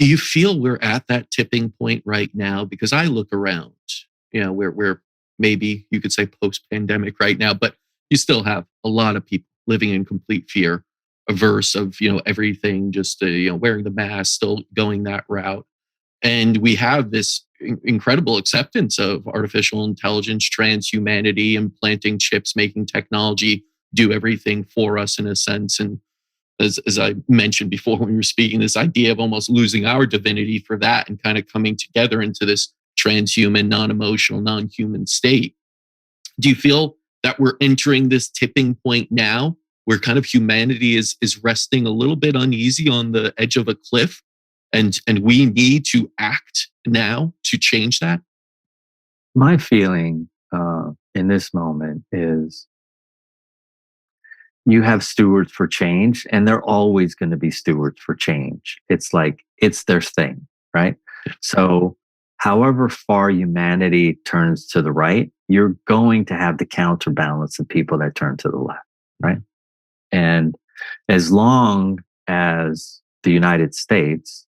Do you feel we're at that tipping point right now? Because I look around, we're maybe you could say post-pandemic right now, but you still have a lot of people living in complete fear, averse of, everything, just, wearing the mask, still going that route. And we have this incredible acceptance of artificial intelligence, transhumanity, implanting chips, making technology do everything for us in a sense. And as I mentioned before when we were speaking, this idea of almost losing our divinity for that and kind of coming together into this transhuman, non-emotional, non-human state. Do you feel that we're entering this tipping point now where kind of humanity is resting a little bit uneasy on the edge of a cliff and we need to act now to change that? My feeling in this moment is you have stewards for change, and they're always going to be stewards for change. It's like it's their thing, right? So, however far humanity turns to the right, you're going to have the counterbalance of people that turn to the left, right? And as long as the United States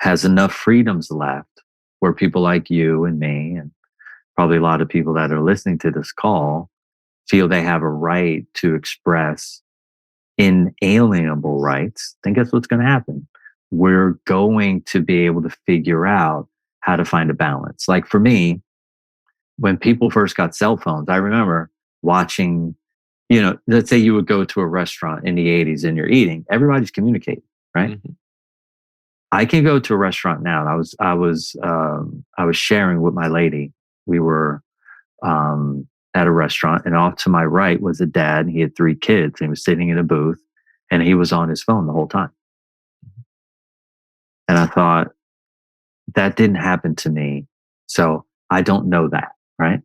has enough freedoms left where people like you and me, and probably a lot of people that are listening to this call, feel they have a right to express inalienable rights, then guess what's going to happen? We're going to be able to figure out how to find a balance. Like for me, when people first got cell phones, I remember watching, let's say you would go to a restaurant in the 80s and you're eating, everybody's communicating, right? Mm-hmm. I can go to a restaurant now. And I was sharing with my lady. We were at a restaurant, and off to my right was a dad. He had 3 kids. And he was sitting in a booth, and he was on his phone the whole time. And I thought, that didn't happen to me, so I don't know that, right?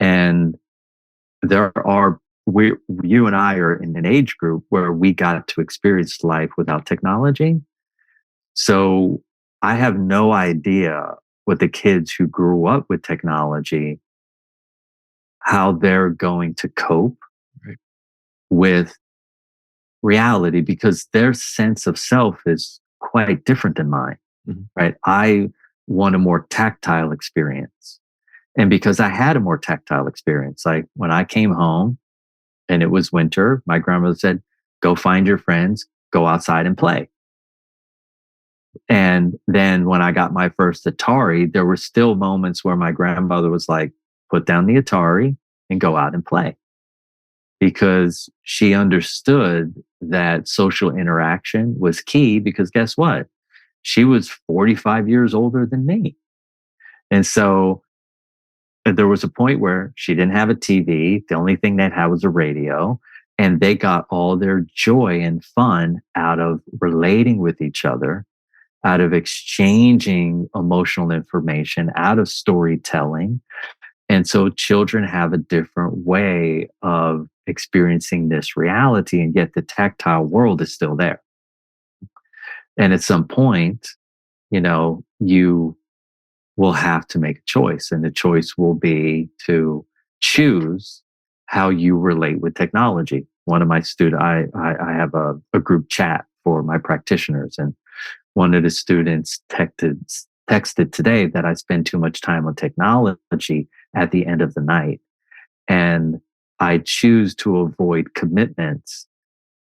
And you and I are in an age group where we got to experience life without technology. So I have no idea what the kids who grew up with technology, how they're going to cope with reality, because their sense of self is quite different than mine, right? I want a more tactile experience. And because I had a more tactile experience, like when I came home and it was winter, my grandmother said, go find your friends, go outside and play. And then when I got my first Atari, there were still moments where my grandmother was like, put down the Atari and go out and play. Because she understood that social interaction was key, because guess what? She was 45 years older than me. And so there was a point where she didn't have a TV. The only thing they had was a radio. And they got all their joy and fun out of relating with each other, out of exchanging emotional information, out of storytelling. And so children have a different way of experiencing this reality, and yet the tactile world is still there. And at some point, you will have to make a choice, and the choice will be to choose how you relate with technology. One of my students, I have a group chat for my practitioners, and one of the students texted today that I spend too much time on technology at the end of the night, and I choose to avoid commitments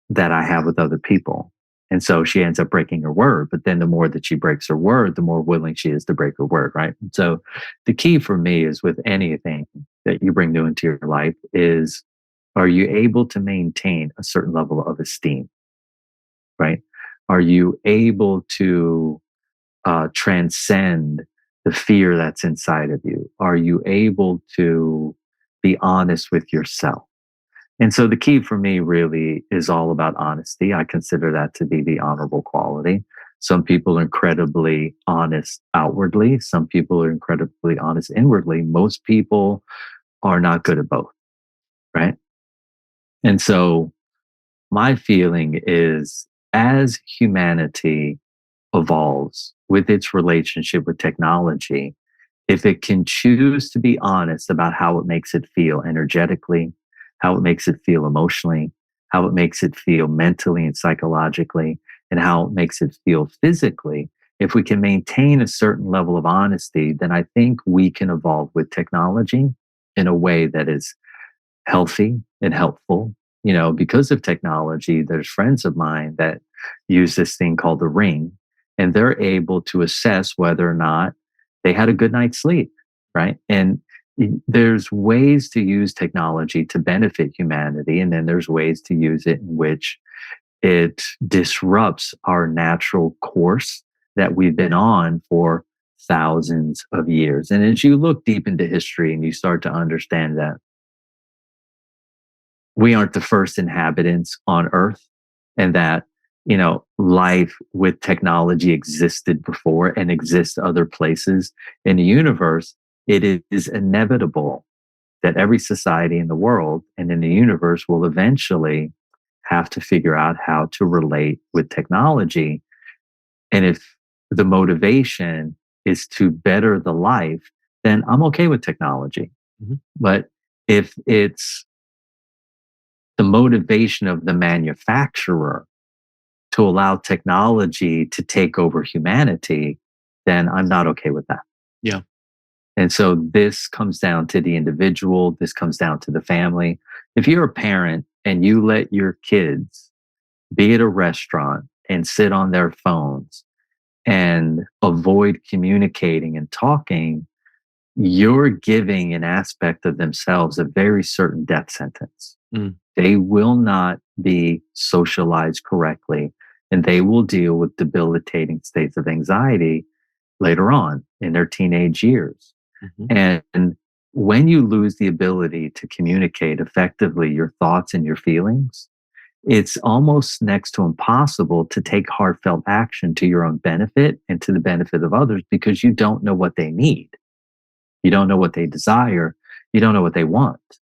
that I have with other people. And so she ends up breaking her word. But then the more that she breaks her word, the more willing she is to break her word, right? And so the key for me is with anything that you bring new into your life is, are you able to maintain a certain level of esteem, right? Are you able to transcend the fear that's inside of you? Are you able to be honest with yourself? And so the key for me really is all about honesty. I consider that to be the honorable quality. Some people are incredibly honest outwardly. Some people are incredibly honest inwardly. Most people are not good at both, right? And so my feeling is, as humanity evolves with its relationship with technology, if it can choose to be honest about how it makes it feel energetically, how it makes it feel emotionally, how it makes it feel mentally and psychologically, and how it makes it feel physically, if we can maintain a certain level of honesty, then I think we can evolve with technology in a way that is healthy and helpful. Because of technology, there's friends of mine that use this thing called the ring, and they're able to assess whether or not they had a good night's sleep, right? And there's ways to use technology to benefit humanity, and then there's ways to use it in which it disrupts our natural course that we've been on for thousands of years. And as you look deep into history and you start to understand that we aren't the first inhabitants on Earth, and that, life with technology existed before and exists other places in the universe, it is inevitable that every society in the world and in the universe will eventually have to figure out how to relate with technology. And if the motivation is to better the life, then I'm okay with technology. Mhm. But if it's the motivation of the manufacturer to allow technology to take over humanity, then I'm not okay with that. Yeah. And so this comes down to the individual, this comes down to the family. If you're a parent and you let your kids be at a restaurant and sit on their phones and avoid communicating and talking, you're giving an aspect of themselves a very certain death sentence. Mm. They will not be socialized correctly, and they will deal with debilitating states of anxiety later on in their teenage years. Mhm. And when you lose the ability to communicate effectively your thoughts and your feelings, it's almost next to impossible to take heartfelt action to your own benefit and to the benefit of others, because you don't know what they need. You don't know what they desire. You don't know what they want.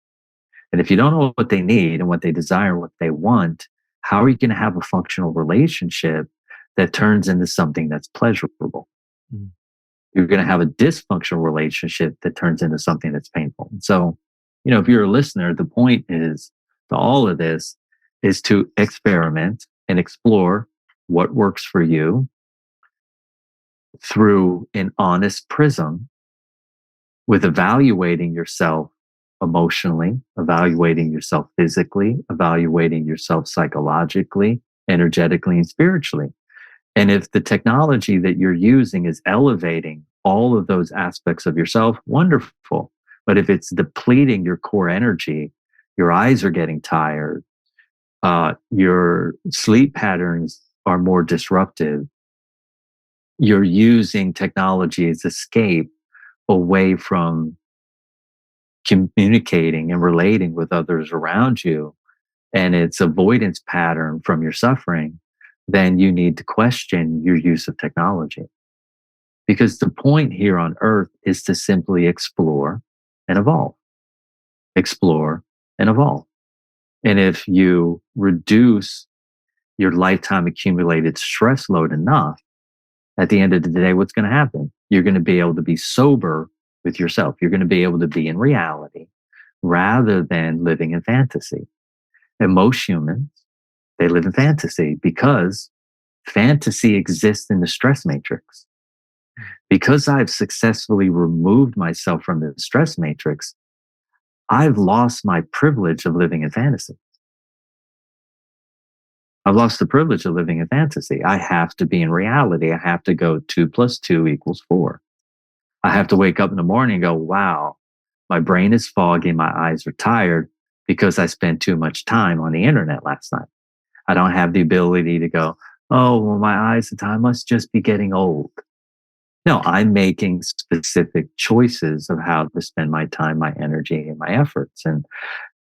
And if you don't know what they need and what they desire and what they want, how are you going to have a functional relationship that turns into something that's pleasurable? Mm. You're going to have a dysfunctional relationship that turns into something that's painful. And so, if you're a listener, the point is to all of this is to experiment and explore what works for you through an honest prism, with evaluating yourself emotionally, evaluating yourself physically, evaluating yourself psychologically, energetically, and spiritually. And if the technology that you're using is elevating all of those aspects of yourself, wonderful. But if it's depleting your core energy, your eyes are getting tired, your sleep patterns are more disruptive, you're using technology as escape away from communicating and relating with others around you, and it's avoidance pattern from your suffering, then you need to question your use of technology. Because the point here on earth is to simply explore and evolve, explore and evolve. And if you reduce your lifetime accumulated stress load enough, at the end of the day, what's going to happen? You're going to be able to be sober with yourself. You're going to be able to be in reality rather than living in fantasy. And most humans, they live in fantasy because fantasy exists in the stress matrix. Because I've successfully removed myself from the stress matrix, I've lost my privilege of living in fantasy. I've lost the privilege of living in fantasy. I have to be in reality. I have to go 2 + 2 = 4. I have to wake up in the morning and go, wow, my brain is foggy, my eyes are tired because I spent too much time on the internet last night. I don't have the ability to go, oh, well, my eyes are tired, I must just be getting old. No, I'm making specific choices of how to spend my time, my energy, and my efforts. And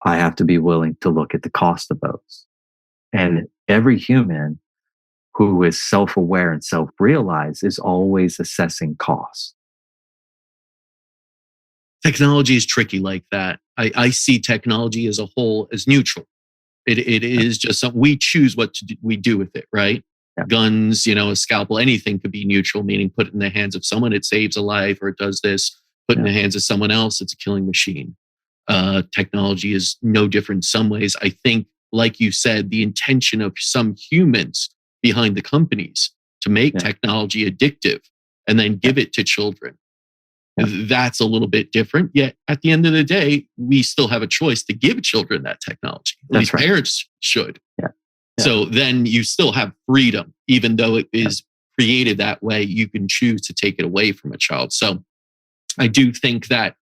I have to be willing to look at the cost of those. And every human who is self aware and self realized is always assessing cost. Technology is tricky like that. I see technology as a whole as neutral. It Yeah. is just something we choose what we do with it, right? Yeah. Guns, a scalpel, anything could be neutral, meaning put it in the hands of someone, it saves a life, or it does this. Put in Yeah. the hands of someone else, it's a killing machine. Technology is no different in some ways. I think, like you said, the intention of some humans behind the companies to make Yeah. technology addictive and then give it to children. Yeah. That's a little bit different. Yet at the end of the day, we still have a choice to give children that technology. At That's least right. parents should. Yeah. Yeah. So then you still have freedom, even though it is created that way. You can choose to take it away from a child. So I do think that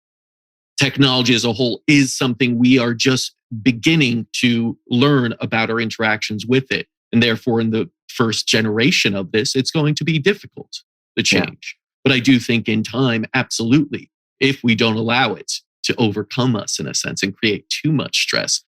technology as a whole is something we are just beginning to learn about our interactions with it. And therefore, in the first generation of this, it's going to be difficult to change. But I do think in time, absolutely, if we don't allow it to overcome us in a sense and create too much stress,